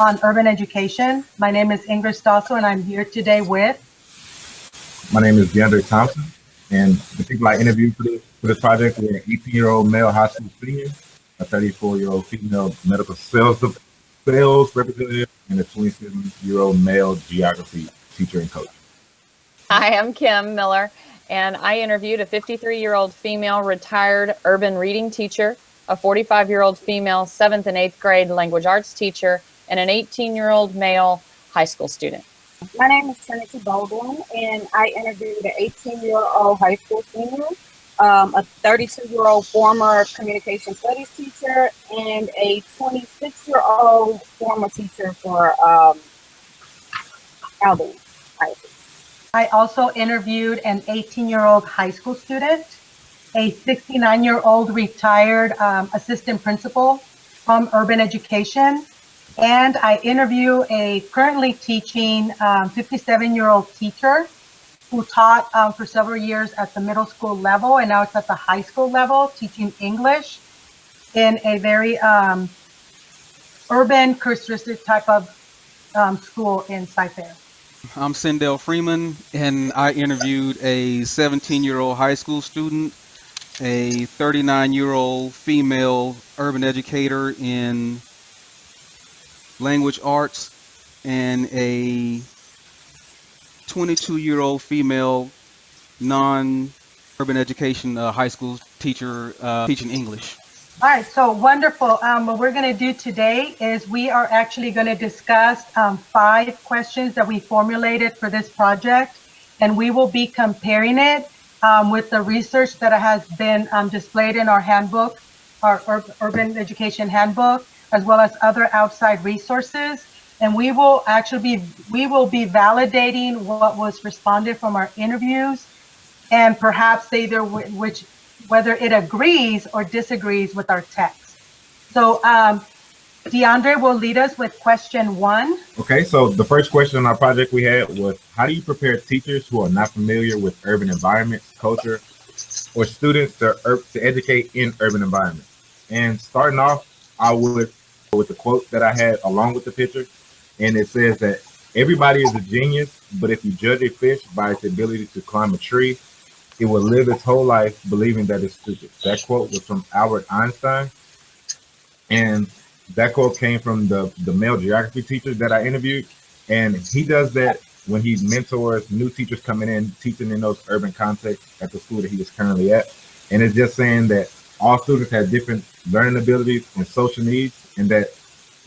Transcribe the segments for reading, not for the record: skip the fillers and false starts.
on urban education. My name is Ingrid Stossel, and I'm here today with... My name is DeAndre Thompson, and the people I interviewed for this project were an 18-year-old male high school senior, a 34-year-old female medical sales representative, and a 27-year-old male geography teacher and coach. Hi, I'm Kim Miller, and I interviewed a 53-year-old female retired urban reading teacher, a 45-year-old female 7th and 8th grade language arts teacher, and an 18-year-old male high school student. My name is Trinity Baldwin, and I interviewed an 18-year-old high school senior, a 32-year-old former communication studies teacher, and a 26-year-old former teacher for Albany High School. I also interviewed an 18-year-old high school student, a 69-year-old retired assistant principal from urban education, and I interview a currently teaching 57-year-old teacher who taught for several years at the middle school level, and now it's at the high school level, teaching English in a very urban, characteristic type of school in Cyfair. I'm Sindel Freeman, and I interviewed a 17-year-old high school student, a 39-year-old female urban educator in language arts, and a 22-year-old female non-urban education high school teacher teaching English. All right, so wonderful. What we're going to do today is we are actually going to discuss 5 questions that we formulated for this project, and we will be comparing it with the research that has been displayed in our handbook, our urban education handbook, as well as other outside resources. And we will be validating what was responded from our interviews, and perhaps either whether it agrees or disagrees with our text. So DeAndre will lead us with question 1. Okay, so the first question on our project we had was, how do you prepare teachers who are not familiar with urban environments, culture, or students to educate in urban environments? And starting off, I would go with the quote that I had along with the picture, and it says that everybody is a genius, but if you judge a fish by its ability to climb a tree, it will live its whole life believing that it's stupid. That quote was from Albert Einstein, and that quote came from the male geography teacher that I interviewed, and he does that when he mentors new teachers coming in, teaching in those urban contexts at the school that he is currently at. And it's just saying that all students have different learning abilities and social needs, and that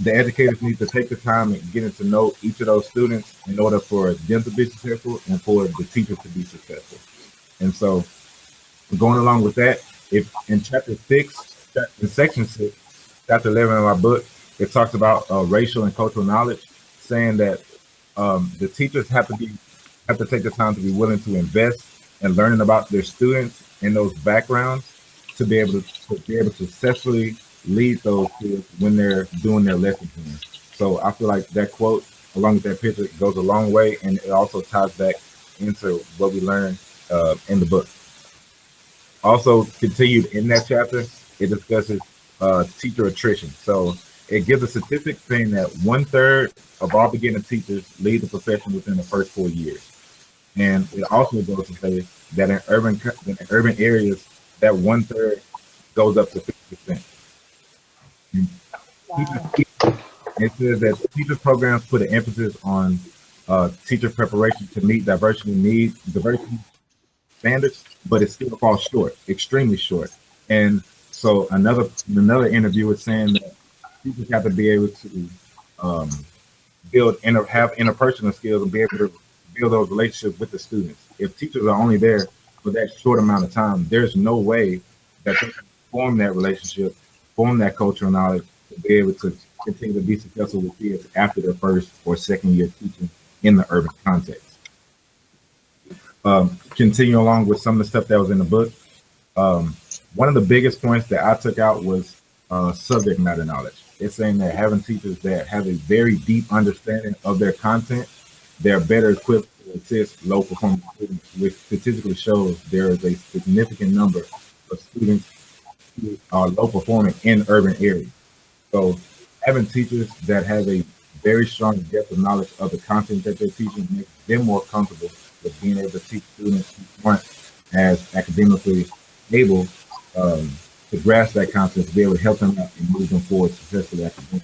the educators need to take the time and getting to know each of those students in order for them to be successful and for the teachers to be successful. And so going along with that, if in chapter 6, in section 6, chapter 11 of our book, it talks about racial and cultural knowledge, saying that the teachers have to take the time to be willing to invest in learning about their students and those backgrounds to be able to successfully lead those kids when they're doing their lesson plans. So I feel like that quote, along with that picture, goes a long way, and it also ties back into what we learned in the book. Also, continued in that chapter, it discusses teacher attrition. So it gives a statistic saying that 1/3 of all beginning teachers leave the profession within the first 4 years. And it also goes to say that in urban areas, that 1/3 goes up to 50%. It says that teacher programs put an emphasis on teacher preparation to meet diversity standards, but it still falls short, extremely short. And so another interview was saying that teachers have to be able to have interpersonal skills and be able to build those relationships with the students. If teachers are only there for that short amount of time, there's no way that they can form that relationship, form that cultural knowledge, to be able to continue to be successful with kids after their first or second year teaching in the urban context. Continue along with some of the stuff that was in the book. One of the biggest points that I took out was subject matter knowledge. It's saying that having teachers that have a very deep understanding of their content, they're better equipped to assist low performing students, which statistically shows there is a significant number of students who are low performing in urban areas. So having teachers that have a very strong depth of knowledge of the content that they're teaching, makes them more comfortable with being able to teach students who aren't as academically able to grasp that content, to be able to help them out and move them forward successfully academically.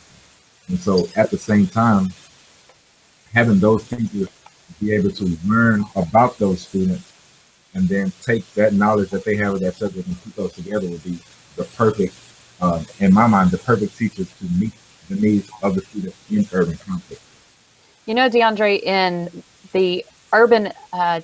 And so at the same time, having those teachers be able to learn about those students and then take that knowledge that they have of that subject and put those together would be the perfect, in my mind, the perfect teachers to meet the needs of the students in urban conflict. You know, DeAndre, in the urban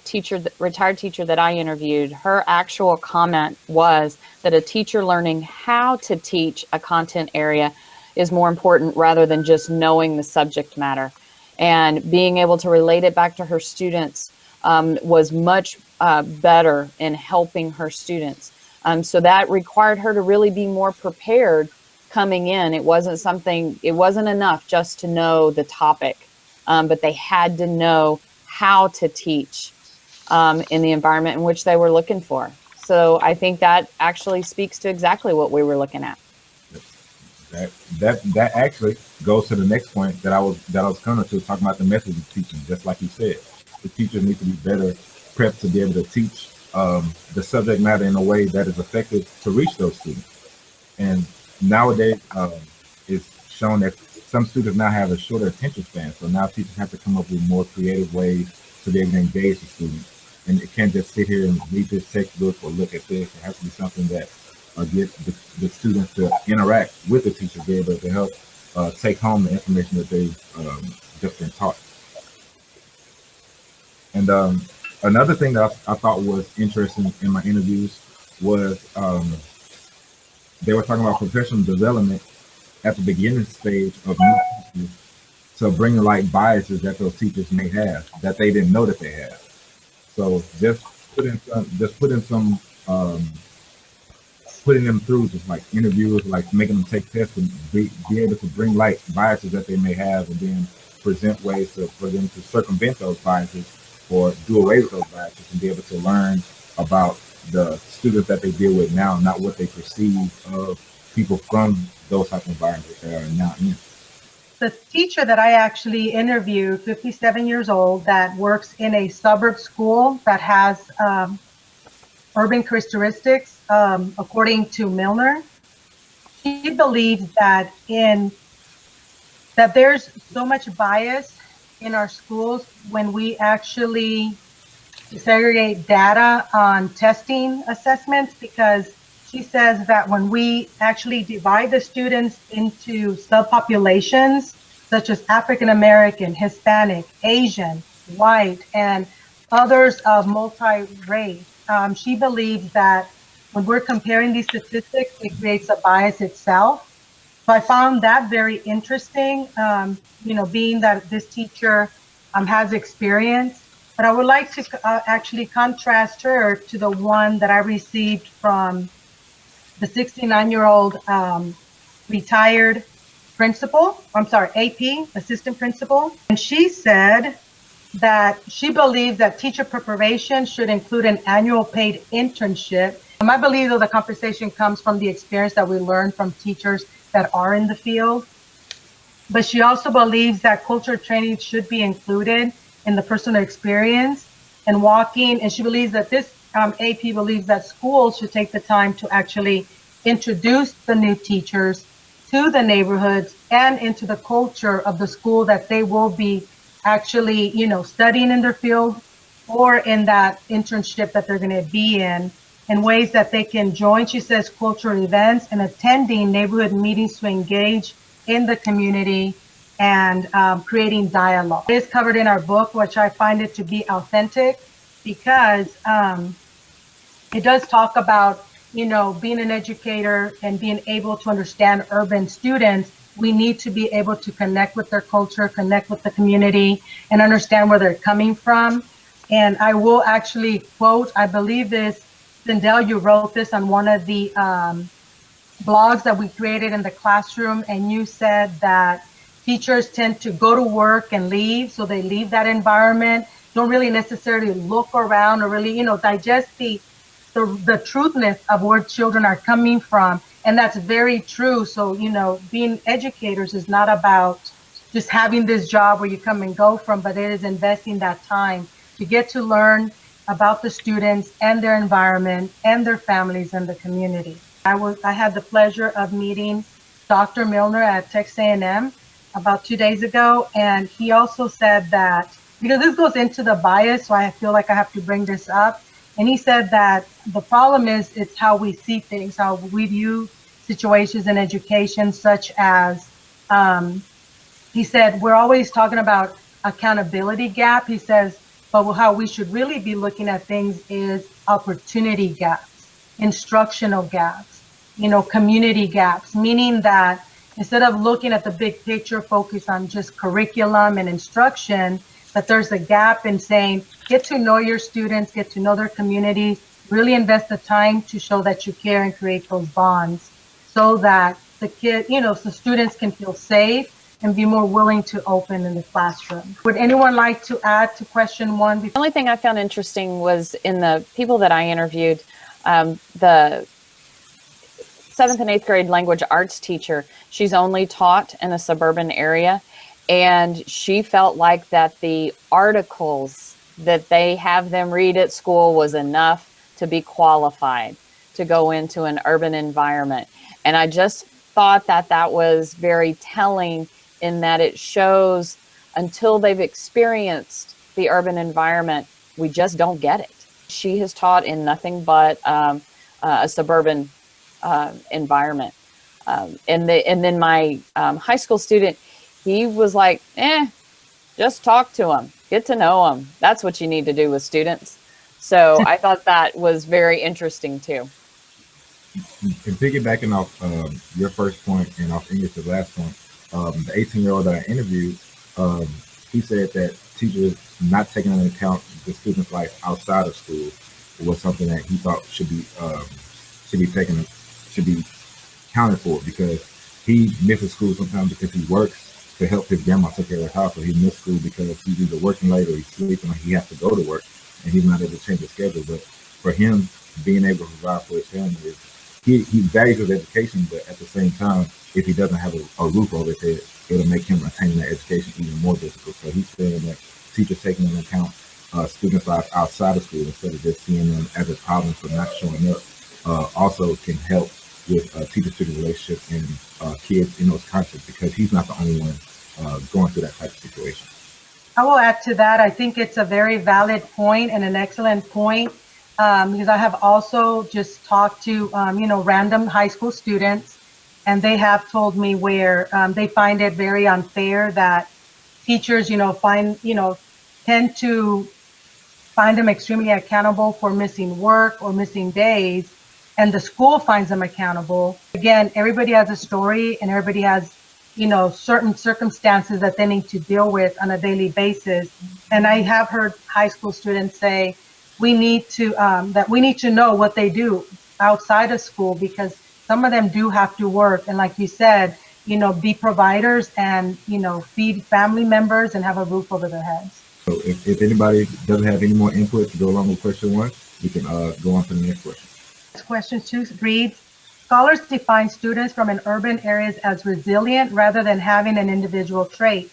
teacher, retired teacher that I interviewed, her actual comment was that a teacher learning how to teach a content area is more important rather than just knowing the subject matter. And being able to relate it back to her students was much better in helping her students. So that required her to really be more prepared coming in. It wasn't enough just to know the topic, but they had to know how to teach in the environment in which they were looking for. So I think that actually speaks to exactly what we were looking at. That actually goes to the next point that I was coming to, talking about the method of teaching. Just like you said, the teachers need to be better prepped to be able to teach the subject matter in a way that is effective to reach those students. And nowadays, it's shown that some students now have a shorter attention span. So now teachers have to come up with more creative ways to be able to engage the students. And it can't just sit here and read this textbook or look at this. It has to be something that get the students to interact with the teacher, be able to help take home the information that they've just been taught. And another thing that I thought was interesting in my interviews was they were talking about professional development at the beginning stage of new teachers to bring to light biases that those teachers may have that they didn't know that they had. So just putting them through just like interviews, like making them take tests and be able to bring light biases that they may have, and then present ways for them to circumvent those biases or do away with those biases and be able to learn about the students that they deal with now, not what they perceive of people from those type of environments that are now in. The teacher that I actually interviewed, 57 years old, that works in a suburb school that has urban characteristics, according to Milner, she believes that there's so much bias in our schools when we actually segregate data on testing assessments, because she says that when we actually divide the students into subpopulations, such as African American, Hispanic, Asian, white, and others of multi-race, she believes that when we're comparing these statistics, it creates a bias itself. So I found that very interesting, being that this teacher has experience. But I would like to actually contrast her to the one that I received from the 69-year-old retired principal, AP, assistant principal. And she said that she believes that teacher preparation should include an annual paid internship. I believe that the compensation comes from the experience that we learn from teachers that are in the field. But she also believes that culture training should be included in the personal experience and walking. And she believes that this AP believes that schools should take the time to actually introduce the new teachers to the neighborhoods and into the culture of the school that they will be actually, studying in their field or in that internship that they're going to be in ways that they can join, she says, cultural events and attending neighborhood meetings to engage in the community and creating dialogue. It is covered in our book, which I find it to be authentic because it does talk about, being an educator and being able to understand urban students. We need to be able to connect with their culture, connect with the community, and understand where they're coming from. And I will actually quote, I believe this, Sindel, you wrote this on one of the blogs that we created in the classroom, and you said that teachers tend to go to work and leave, so they leave that environment, don't really necessarily look around or really, digest the truthness of where children are coming from. And that's very true. So, being educators is not about just having this job where you come and go from, but it is investing that time to get to learn about the students and their environment and their families and the community. I had the pleasure of meeting Dr. Milner at Texas A&M about 2 days ago, and he also said that, because this goes into the bias, so I feel like I have to bring this up, and he said that the problem is it's how we see things, how we view situations in education, such as, he said, we're always talking about accountability gap. He says, but how we should really be looking at things is opportunity gaps, instructional gaps, community gaps, meaning that instead of looking at the big picture, focus on just curriculum and instruction, that there's a gap in saying, get to know your students, get to know their communities, really invest the time to show that you care and create those bonds so that the students can feel safe and be more willing to open in the classroom. Would anyone like to add to question one? The only thing I found interesting was in the people that I interviewed, the 7th and 8th grade language arts teacher, she's only taught in a suburban area, and she felt like that the articles that they have them read at school was enough to be qualified to go into an urban environment. And I just thought that that was very telling, in that it shows until they've experienced the urban environment, we just don't get it. She has taught in nothing but a suburban environment. And then my high school student, he was like, just talk to them, get to know them. That's what you need to do with students. So I thought that was very interesting too. And piggybacking off your first point and off English's last point, the 18-year-old that I interviewed, he said that teachers not taking into account the student's life outside of school was something that he thought should be accounted for, because he misses school sometimes because he works to help his grandma take care of the house, or he missed school because he's either working late or he's sleeping or he has to go to work and he's not able to change his schedule. But for him, being able to provide for his family, he values his education, but at the same time, if he doesn't have a roof over his head, it'll make him attaining that education even more difficult. So he's saying that teachers taking into account students' lives outside of school instead of just seeing them as a problem for not showing up also can help with teacher-student relationship and kids in those contexts, because he's not the only one going through that type of situation. I will add to that. I think it's a very valid point and an excellent point, because I have also just talked to, random high school students, and they have told me where they find it very unfair that teachers, tend to find them extremely accountable for missing work or missing days, and the school finds them accountable. Again, everybody has a story and everybody has, certain circumstances that they need to deal with on a daily basis. And I have heard high school students say, we need to know what they do outside of school, because some of them do have to work. And like you said, be providers and, feed family members and have a roof over their heads. So if anybody doesn't have any more input to go along with question one, we can go on to the next question. Question 2 reads, scholars define students from an urban areas as resilient rather than having an individual trait.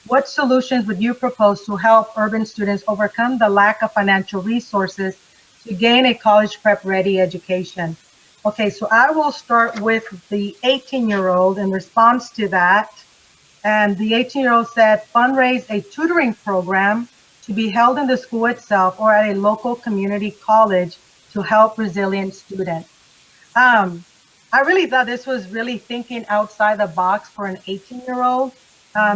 What solutions would you propose to help urban students overcome the lack of financial resources to gain a college prep ready education? Okay, so I will start with the 18-year-old in response to that. And the 18-year-old said, fundraise a tutoring program to be held in the school itself or at a local community college to help resilient students. I really thought this was really thinking outside the box for an 18-year-old,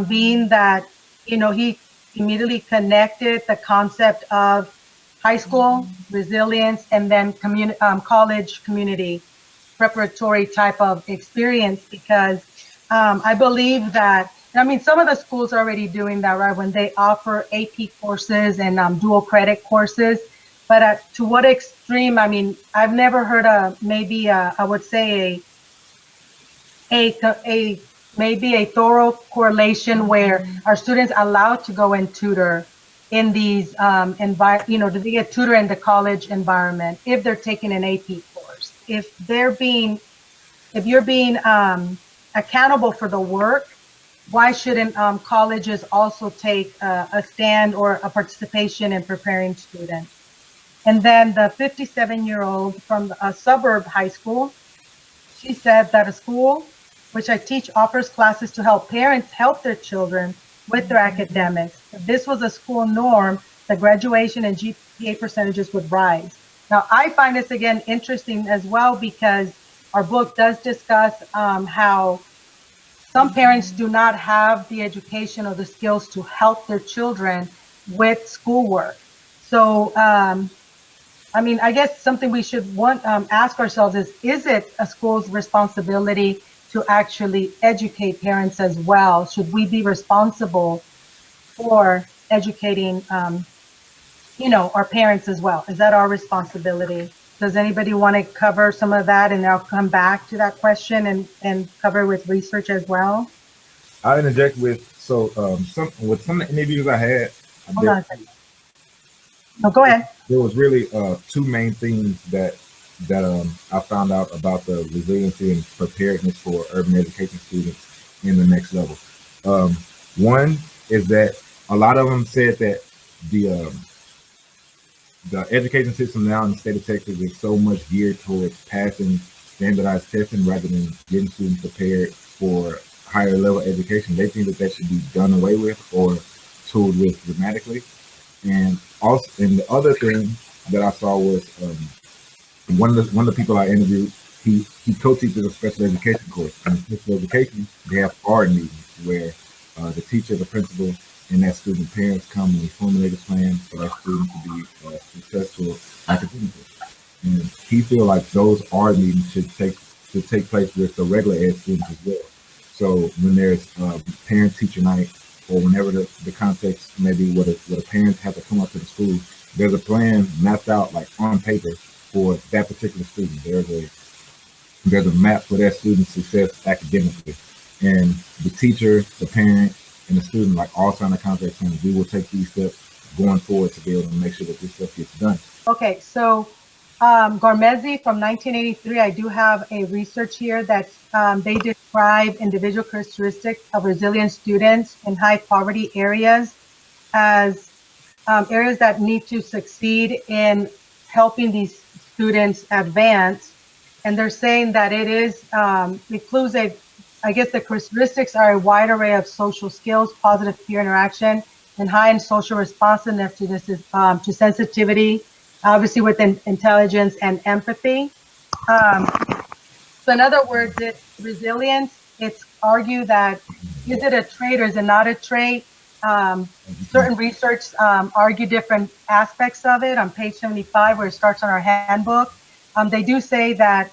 being that, he immediately connected the concept of high school resilience and then college community preparatory type of experience, because I believe that, some of the schools are already doing that, right? When they offer AP courses and dual credit courses, but to what extreme? I've never heard of I would say maybe a thorough correlation where our students allowed to go and tutor in these to be a tutor in the college environment if they're taking an AP course. If you're being accountable for the work why shouldn't colleges also take a stand or a participation in preparing students? And then the 57-year-old from a suburb high school, she said that a school which I teach offers classes to help parents help their children with their academics. If this was a school norm, the graduation and GPA percentages would rise. Now, I find this again interesting as well because our book does discuss how some parents do not have the education or the skills to help their children with schoolwork. So, I mean, I guess something we should ask ourselves is it a school's responsibility to actually educate parents as well? Should we be responsible for educating, our parents as well? Is that our responsibility? Does anybody want to cover some of that, and I'll come back to that question and cover with research as well? I'll interject with some of the interviews I had. Hold on a second. No, go ahead. There was really two main things that I found out about the resiliency and preparedness for urban education students in the next level. One is that a lot of them said that the education system now in the state of Texas is so much geared towards passing standardized testing rather than getting students prepared for higher level education. They think that should be done away with or tooled with dramatically. And the other thing that I saw was one of the people I interviewed, he co-teaches a special education course. In special education, they have hard meetings where the teacher, the principal, and that student parents come and we formulate a plan for that student to be successful academically. And he feels like those art meetings should take place with the regular ed students as well. So when there's parent-teacher night, or whenever the context maybe what a parents have to come up to the school, there's a plan mapped out like on paper for that particular student. There's a map for that student's success academically, and the teacher, the parent, and the student like all sign a contract saying we will take these steps going forward to be able to make sure that this stuff gets done. Okay, so Garmezi from 1983, I do have a research here that they describe individual characteristics of resilient students in high poverty areas as areas that need to succeed in helping these students advance. And they're saying that it is includes I guess the characteristics are a wide array of social skills, positive peer interaction, and high in social responsiveness to sensitivity, obviously with intelligence and empathy. So in other words, it's resilience. It's argued that is it a trait or is it not a trait? Certain research argue different aspects of it. On page 75, where it starts on our handbook, they do say that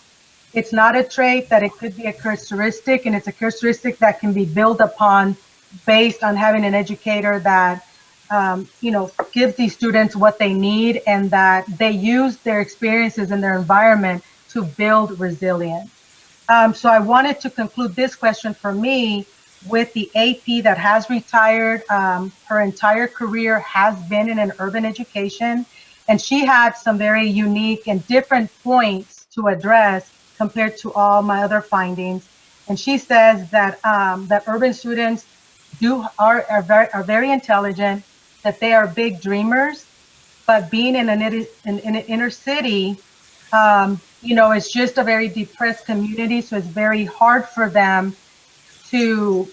it's not a trait, that it could be a characteristic, and it's a characteristic that can be built upon based on having an educator that gives these students what they need, and that they use their experiences in their environment to build resilience. So I wanted to conclude this question for me with the AP that has retired. Her entire career has been in an urban education, and she had some very unique and different points to address compared to all my other findings. And she says that that urban students are very intelligent, that they are big dreamers, but being in an inner city, it's just a very depressed community. So it's very hard for them to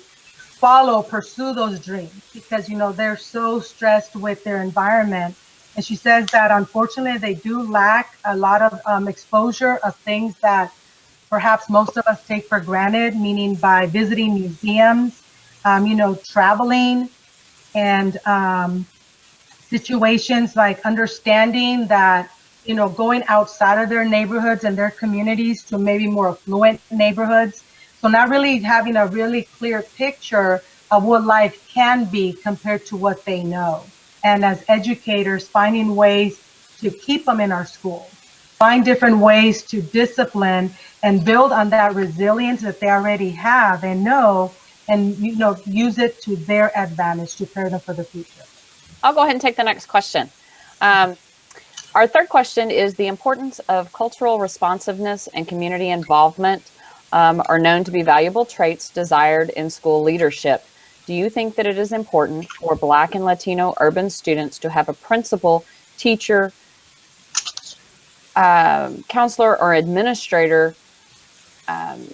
pursue those dreams because, they're so stressed with their environment. And she says that unfortunately they do lack a lot of exposure of things that perhaps most of us take for granted, meaning by visiting museums, traveling, and situations like understanding that, going outside of their neighborhoods and their communities to maybe more affluent neighborhoods. So not really having a really clear picture of what life can be compared to what they know. And as educators, finding ways to keep them in our schools, find different ways to discipline and build on that resilience that they already have and know, and use it to their advantage to prepare them for the future. I'll go ahead and take the next question. Our third question is the importance of cultural responsiveness and community involvement are known to be valuable traits desired in school leadership. Do you think that it is important for Black and Latino urban students to have a principal, teacher, counselor, or administrator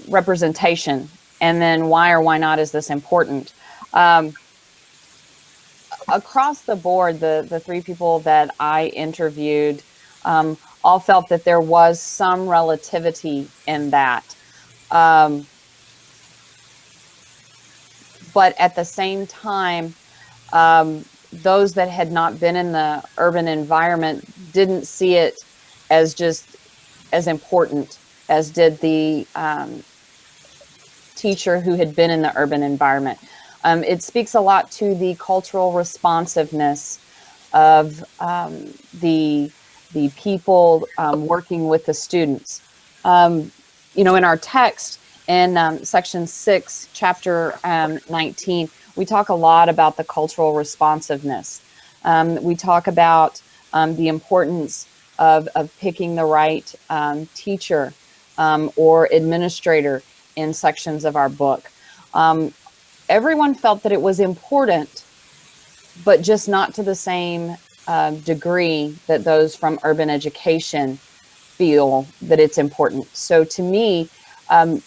representation? And then why or why not is this important? Across the board, the three people that I interviewed all felt that there was some relativity in that. But at the same time, those that had not been in the urban environment didn't see it as just as important as did the teacher who had been in the urban environment. It speaks a lot to the cultural responsiveness of the people working with the students. You know, in our text, in section 6, chapter 19, we talk a lot about the cultural responsiveness. We talk about the importance of picking the right teacher or administrator in sections of our book. Everyone felt that it was important, but just not to the same degree that those from urban education feel that it's important. So to me,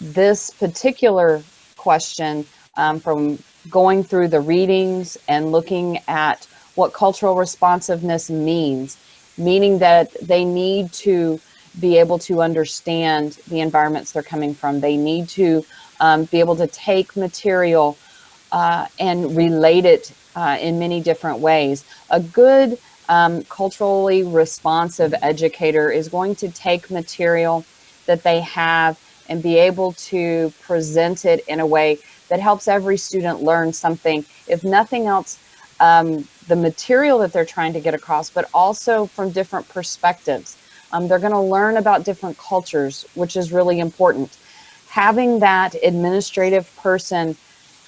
this particular question, from going through the readings and looking at what cultural responsiveness means, meaning that they need to be able to understand the environments they're coming from. They need to be able to take material and relate it in many different ways. A good culturally responsive educator is going to take material that they have and be able to present it in a way that helps every student learn something, if nothing else, the material that they're trying to get across, but also from different perspectives. They're going to learn about different cultures, which is really important. Having that administrative person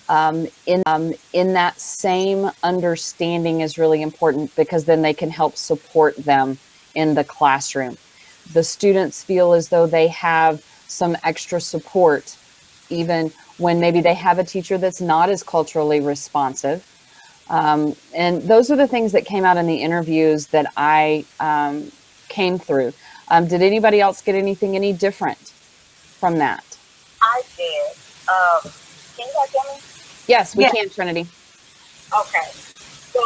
in that same understanding is really important, because then they can help support them in the classroom. The students feel as though they have some extra support, even when maybe they have a teacher that's not as culturally responsive. And those are the things that came out in the interviews that I came through. Did anybody else get anything any different from that? I did. Can you guys hear me? Yes, we Yes. can, Trinity. Okay. So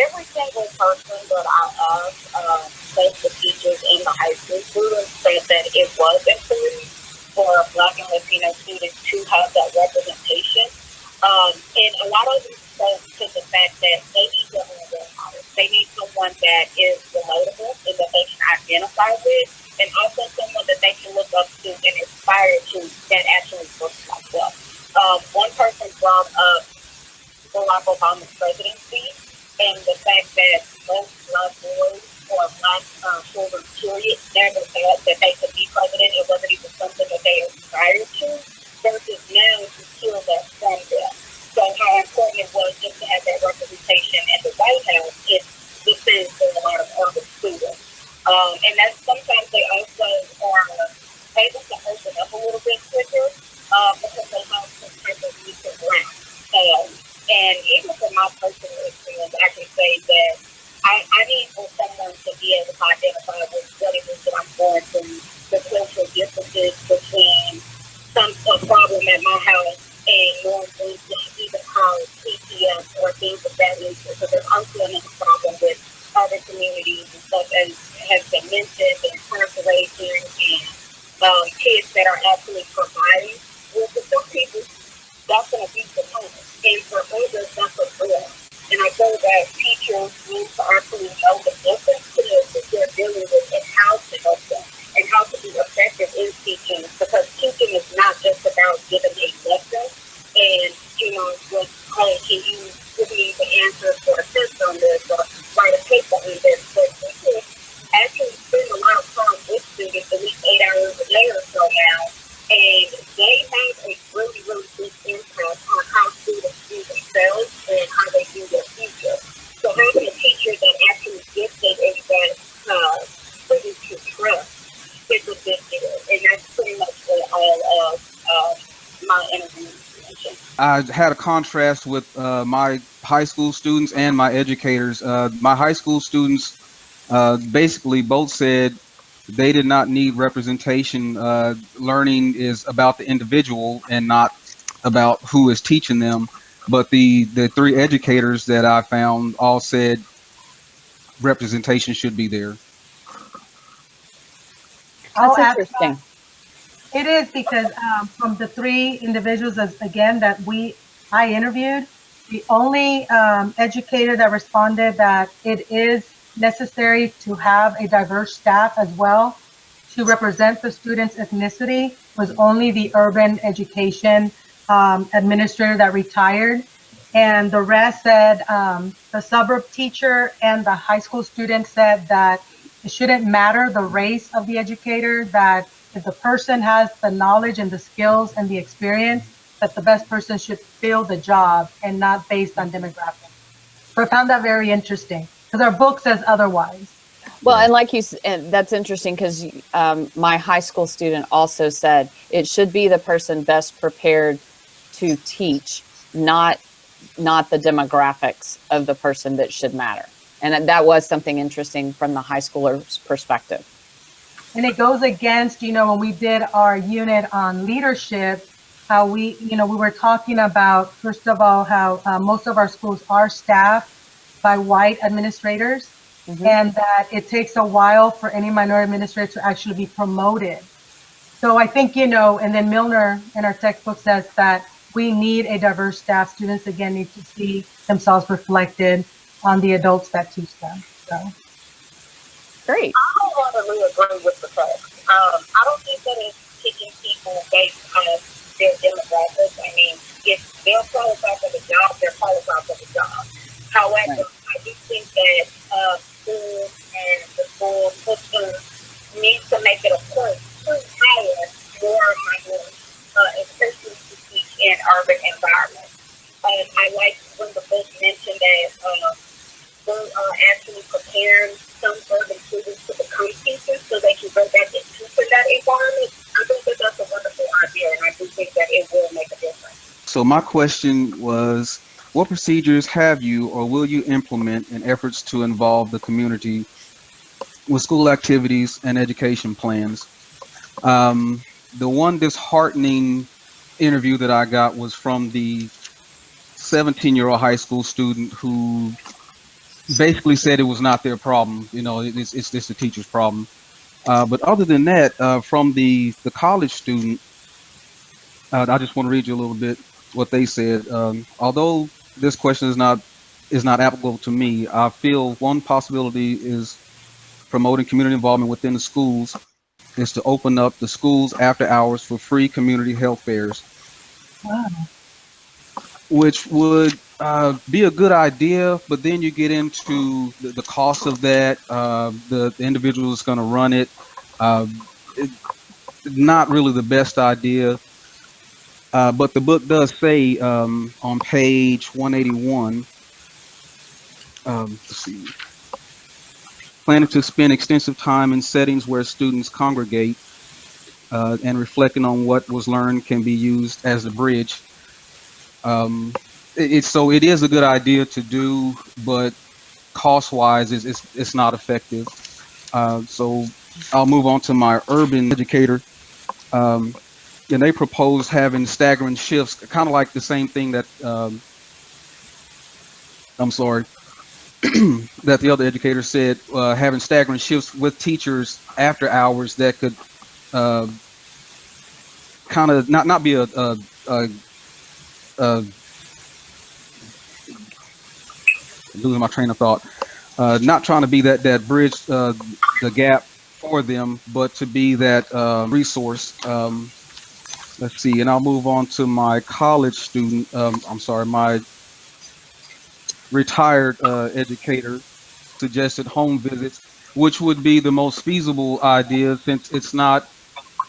every single person that I asked, both the teachers and the high school students, said that it was important for Black and Latino students to have that representation. And a lot of them spoke to the fact that they need their own role model. They need someone that is relatable and that they can identify with, and also someone that they can look up to and aspire to that actually looks like them. One person brought up Barack Obama's presidency and the fact that most Black boys or Black children, period, never thought that they could be president. It wasn't even something that they aspired to, versus now to feel that from them. So how important it was just to have that representation at the White House, it's the same for a lot of other students. And that's sometimes they also are able to open up a little bit quicker because they have some type of recent ground. And even from my personal experience, I can say that I need for someone to be able to identify with what it is that I'm going through, the cultural differences between a problem at my house and more things that even cause PTS or things of that nature. So there's also another problem with other communities and stuff, as has been mentioned, the incarceration and kids that are actually providing. Well, for some people, that's going to be the home. And for others, that's a door. And I feel that teachers need to actually know the difference to what they're dealing with and how to help them and how to be effective in teaching. Because teaching is not just about giving a lesson and, you know, just, hey, can you give me the answer for a test on this or write a paper on this? But teachers actually spend a lot of time with students, at least 8 hours a day or so now. And they have a really, really big impact on how students view themselves and how they view their future. So having a teacher that actually gets it and that really to trust is a big deal. And that's pretty much what all of my interviews mentioned. I had a contrast with my high school students and my educators. My high school students basically both said they did not need representation. Learning is about the individual and not about who is teaching them. But the three educators that I found all said representation should be there. I'll That's add to interesting. that. It is because from the three individuals, again, that I interviewed, the only educator that responded that it is necessary to have a diverse staff as well to represent the student's ethnicity was only the urban education administrator that retired. And the rest said, the suburb teacher and the high school student said that it shouldn't matter the race of the educator, that if the person has the knowledge and the skills and the experience, that the best person should fill the job and not based on demographics. So I found that very interesting because our book says otherwise. Well, and like you said, that's interesting because my high school student also said it should be the person best prepared to teach, not the demographics of the person that should matter. And that was something interesting from the high schooler's perspective. And it goes against, when we did our unit on leadership, how we were talking about, first of all, how most of our schools are staffed by white administrators, and that it takes a while for any minority administrator to actually be promoted. So I think, and then Milner in our textbook says that we need a diverse staff. Students, again, need to see themselves reflected on the adults that teach them. So. Great. I wholeheartedly agree with the fact. I don't think that it's picking people based on their demographics. I mean, if they're qualified for the job, they're qualified for the job. However, I do think that schools and the school system need to make it a point to hire more minorities, especially to teach in urban environments. I like when the book mentioned that they are actually preparing some urban students to become teachers so they can go back and teach in that environment. I think that that's a wonderful idea, and I do think that it will make a difference. So my question was, what procedures have you or will you implement in efforts to involve the community with school activities and education plans? The one disheartening interview that I got was from the 17-year-old high school student who basically said it was not their problem. It's the teacher's problem. But other than that, from the college student, I just want to read you a little bit what they said. Although this question is not applicable to me, I feel one possibility is promoting community involvement within the schools is to open up the schools after hours for free community health fairs. Wow. Which would be a good idea, but then you get into the cost of that. The individual is going to run it. Not really the best idea. But the book does say on page 181, let's see, planning to spend extensive time in settings where students congregate and reflecting on what was learned can be used as a bridge. It is a good idea to do, but cost-wise, it's not effective. So I'll move on to my urban educator. And they propose having staggering shifts, kind of like the same thing that that the other educator said, having staggering shifts with teachers after hours that could kind of not be a losing my train of thought, not trying to be that bridge, the gap for them, but to be that resource. Let's see, and I'll move on to my college student. My retired educator suggested home visits, which would be the most feasible idea since it's not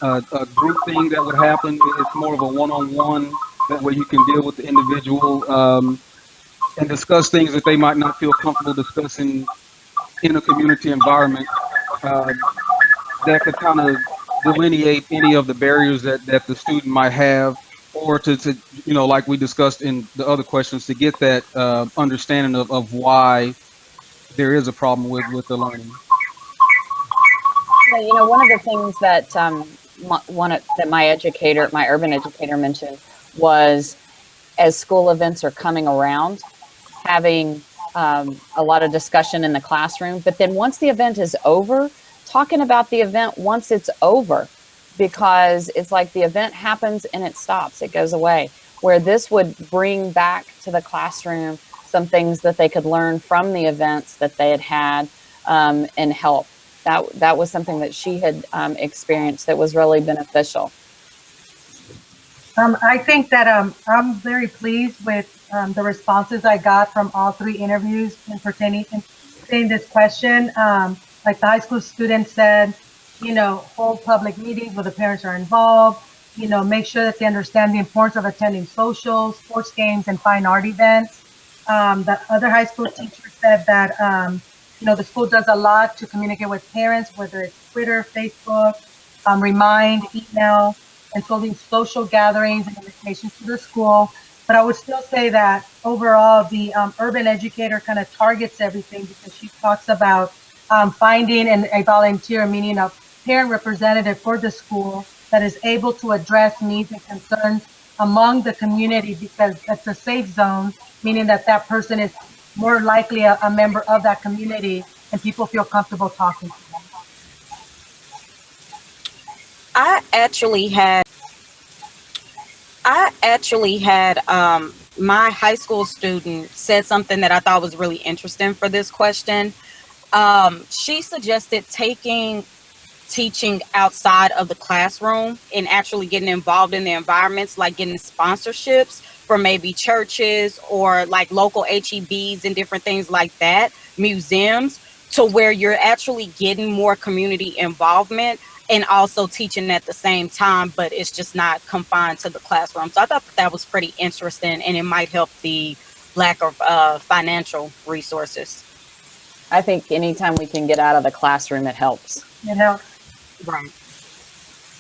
a group thing that would happen. It's more of a one-on-one. That way you can deal with the individual and discuss things that they might not feel comfortable discussing in a community environment. That could kind of delineate any of the barriers that the student might have or to like we discussed in the other questions, to get that understanding of why there is a problem with the learning. Yeah, one of the things that my urban educator mentioned was, as school events are coming around, having a lot of discussion in the classroom, but then once the event is over, talking about the event once it's over, because it's like the event happens and it stops, it goes away, where this would bring back to the classroom some things that they could learn from the events that they had and help. That was something that she had experienced that was really beneficial. I think that I'm very pleased with the responses I got from all 3 interviews in pertaining this question. Like the high school student said, hold public meetings where the parents are involved, make sure that they understand the importance of attending socials, sports games, and fine art events. The other high school teacher said that, the school does a lot to communicate with parents, whether it's Twitter, Facebook, Remind, email, and so these social gatherings and invitations to the school. But I would still say that overall, the urban educator kind of targets everything, because she talks about finding a volunteer, meaning a parent representative for the school that is able to address needs and concerns among the community, because it's a safe zone, meaning that that person is more likely a member of that community and people feel comfortable talking to them. I actually had my high school student said something that I thought was really interesting for this question. She suggested teaching outside of the classroom and actually getting involved in the environments, like getting sponsorships from maybe churches or like local HEBs and different things like that, museums, to where you're actually getting more community involvement and also teaching at the same time, but it's just not confined to the classroom. So I thought that was pretty interesting, and it might help the lack of financial resources. I think anytime we can get out of the classroom, it helps. It helps. Right.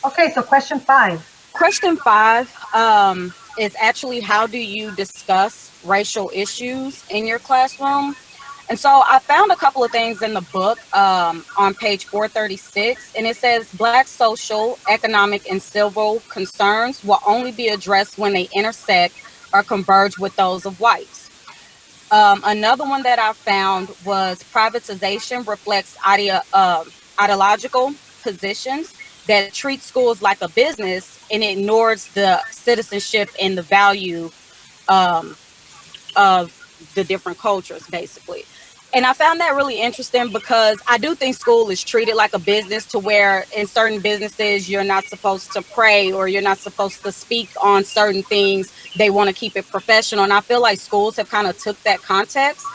Okay, so question 5. Question 5 is actually, how do you discuss racial issues in your classroom? And so I found a couple of things in the book on page 436, and it says Black social, economic, and civil concerns will only be addressed when they intersect or converge with those of whites. Another one that I found was privatization reflects ideological positions that treat schools like a business and ignores the citizenship and the value of the different cultures, basically. And I found that really interesting, because I do think school is treated like a business, to where in certain businesses you're not supposed to pray or you're not supposed to speak on certain things. They want to keep it professional. And I feel like schools have kind of took that context.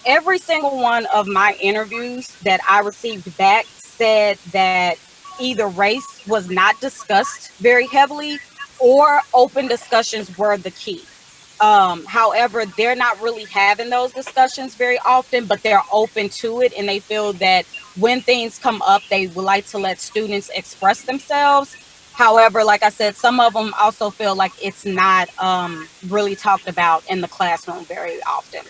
Every single one of my interviews that I received back said that either race was not discussed very heavily or open discussions were the key. However, they're not really having those discussions very often, but they're open to it, and they feel that when things come up, they would like to let students express themselves. However, like I said, some of them also feel like it's not really talked about in the classroom very often.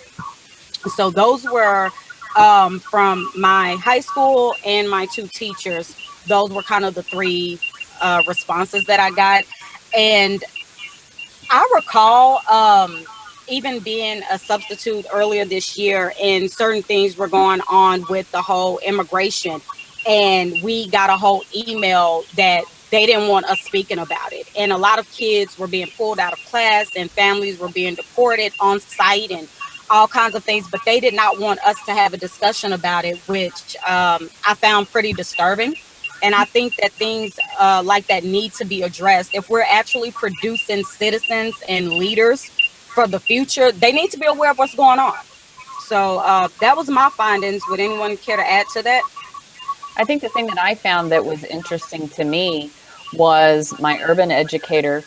So those were from my high school and my 2 teachers. Those were kind of the 3 responses that I got. And I recall even being a substitute earlier this year, and certain things were going on with the whole immigration. And we got a whole email that they didn't want us speaking about it. And a lot of kids were being pulled out of class, and families were being deported on site and all kinds of things. But they did not want us to have a discussion about it, which I found pretty disturbing. And I think that things like that need to be addressed. If we're actually producing citizens and leaders for the future, they need to be aware of what's going on. So that was my findings. Would anyone care to add to that? I think the thing that I found that was interesting to me was my urban educator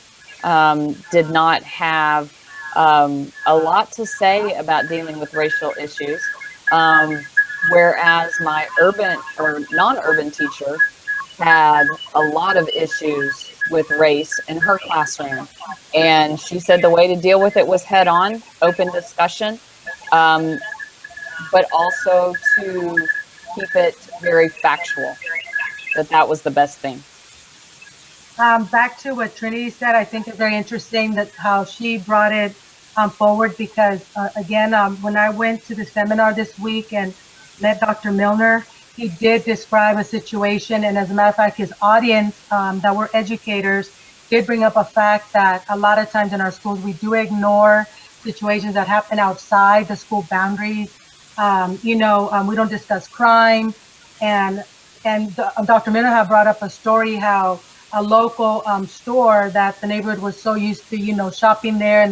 did not have a lot to say about dealing with racial issues, whereas my urban or non-urban teacher had a lot of issues with race in her classroom. And she said the way to deal with it was head on, open discussion, but also to keep it very factual, that was the best thing. Back to what Trinity said, I think it's very interesting that how she brought it forward because, again, when I went to the seminar this week and met Dr. Milner, he did describe a situation. And as a matter of fact, his audience that were educators did bring up a fact that a lot of times in our schools, we do ignore situations that happen outside the school boundaries. We don't discuss crime. And Dr. Milner had brought up a story how a local store that the neighborhood was so used to, shopping there,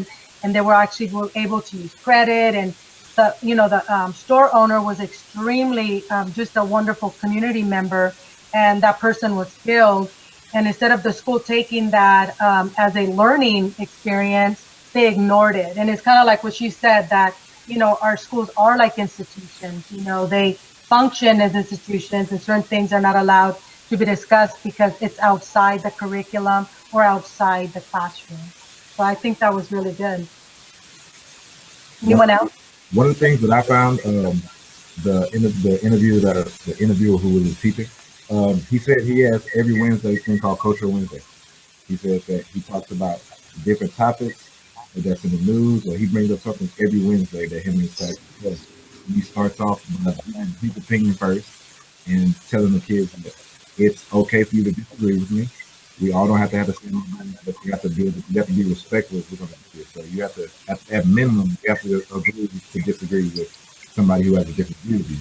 and they were actually able to use credit, and the store owner was extremely just a wonderful community member, and that person was killed. And instead of the school taking that as a learning experience, they ignored it. And it's kind of like what she said, that our schools are like institutions. They function as institutions, and certain things are not allowed to be discussed because it's outside the curriculum or outside the classroom. So I think that was really good. Anyone else? One of the things that I found, the interviewer who was teaching, he said he has every Wednesday a thing called Cultural Wednesday. He said that he talks about different topics that's in the news, or he brings up something every Wednesday that him and his class discuss. He starts off by people's opinion first and telling the kids that it's okay for you to disagree with me. We all don't have to have the same opinion, but you have to be respectful if we're going to do this. So you have to, at minimum, you have to agree to disagree with somebody who has a different view of you.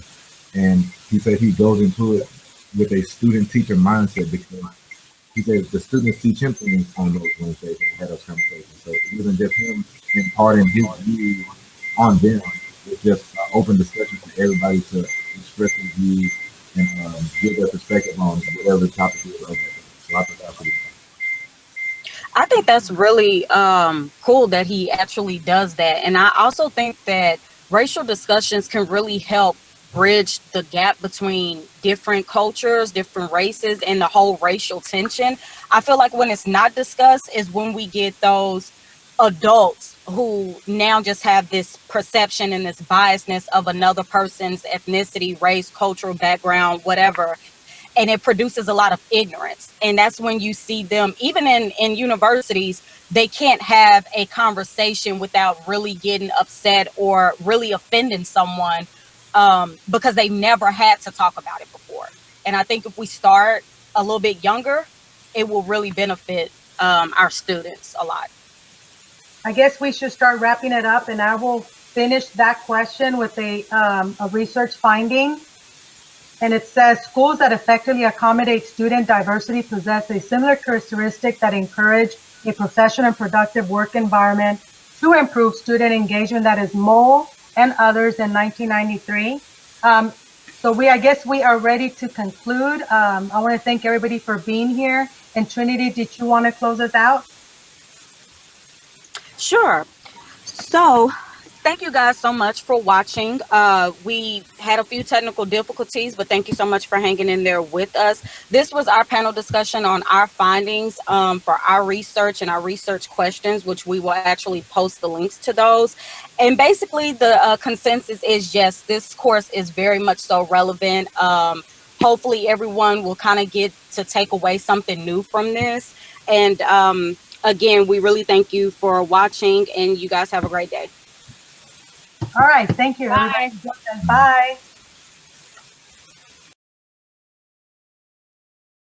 And he said he goes into it with a student-teacher mindset because he says the students teach him things on those Wednesdays and had those conversations. So it wasn't just him imparting his view on them. It's just an open discussion for everybody to express their views and give their perspective on whatever the topic is. So I think that's really fun. I think that's really cool that he actually does that. And I also think that racial discussions can really help bridge the gap between different cultures, different races, and the whole racial tension. I feel like when it's not discussed is when we get those adults who now just have this perception and this biasness of another person's ethnicity, race, cultural background, whatever. And it produces a lot of ignorance. And that's when you see them, even in universities, they can't have a conversation without really getting upset or really offending someone because they never had to talk about it before. And I think if we start a little bit younger, it will really benefit our students a lot. I guess we should start wrapping it up, and I will finish that question with a research finding. And it says schools that effectively accommodate student diversity possess a similar characteristic that encourage a professional and productive work environment to improve student engagement. That is Mole and others in 1993. So I guess we are ready to conclude. I want to thank everybody for being here. And Trinity, did you want to close us out? Sure. So thank you guys so much for watching. We had a few technical difficulties, but thank you so much for hanging in there with us. This was our panel discussion on our findings for our research and our research questions, which we will actually post the links to those. And basically the consensus is, yes, this course is very much so relevant. Hopefully everyone will kind of get to take away something new from this. And again, we really thank you for watching, and you guys have a great day. All right. Thank you. Bye. Bye.